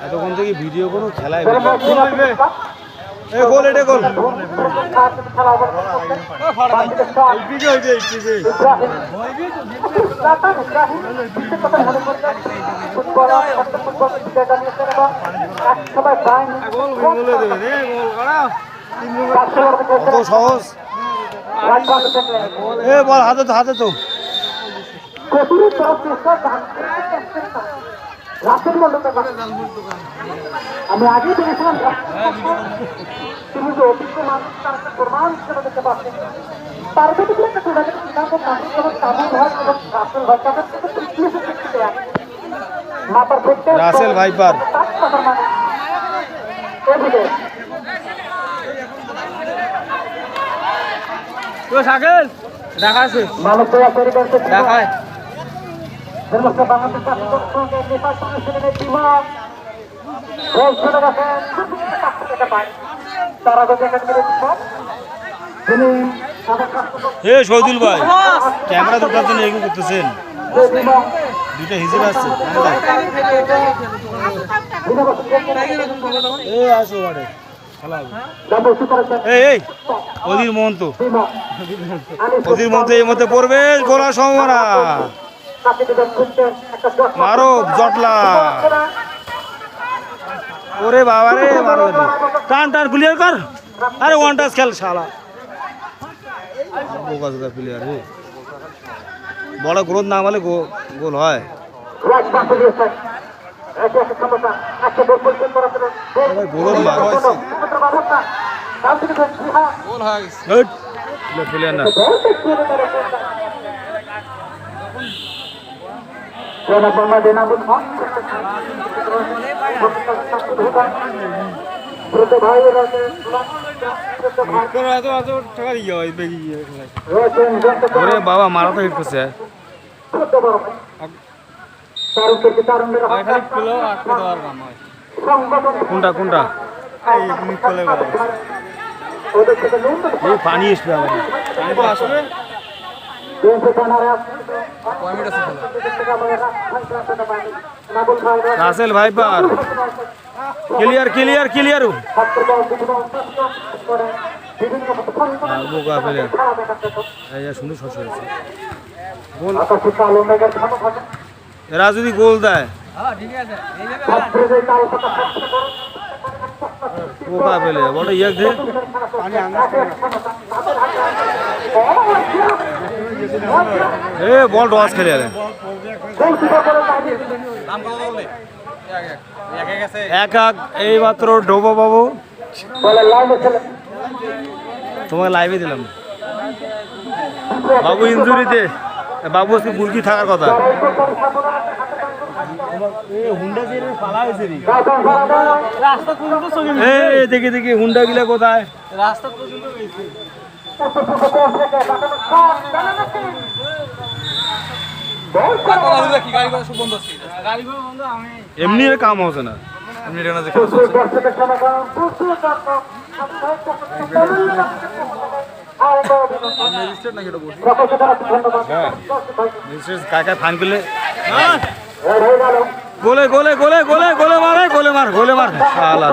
এতক্ষণ থেকে ভিডিও কোনো খেলায় গোল এটা গোল কত সহজ বল হাতে তো হাতে তো আমি আগে দেখেছিলাম তিনি যে অভিজ্ঞ মানুষ তার একটা প্রমাণ হিসেবে দেখতে পাচ্ছেন তার যদি একটা টুর্নামেন্ট সিদ্ধান্ত রাসেল ভাইপার সাকেল দেখাচ্ছে মানব দেখায় শহীদুল ভাই ক্যামেরা দুটার জন্য এগুলো করতেছেন দুইটা হিজির আছে অধীর মহন্ত অধীর মহন্ত এই মধ্যে পড়বে গোলার সম্ভাবনা মারো জটলা ওরে বাবা রে মারো টান টান ক্লিয়ার কর আরে ওয়ান টাচ খেল শালা বোকা প্লেয়ার রে বড় গ্রোথ না হলে গোল হয় প্লেয়ার না বাবা মারা তো হিট করছে কোনটা কোনটা পানি আসবে আসবে Russell viper clear clear clear বোকা প্লেয়ার সুন্দর শট হয়েছে গোল এরা যদি গোল দেয় বোকা প্লেয়ার বড় ইয়ে দে বল টস খেলে এক এক এই মাত্র ডোবো বাবু তোমাকে লাইভে দিলাম বাবু ইঞ্জুরিতে বাবু আজকে বুলকি থাকার কথা দেখি দেখি হুন্ডা গিলা কোথায় রাস্তা এমনি কাম হচ্ছে না কাকা ফাইন করলে গোলে গোলে গোলে গোলে গোলে মারে গোলে মার গোলে মার শালা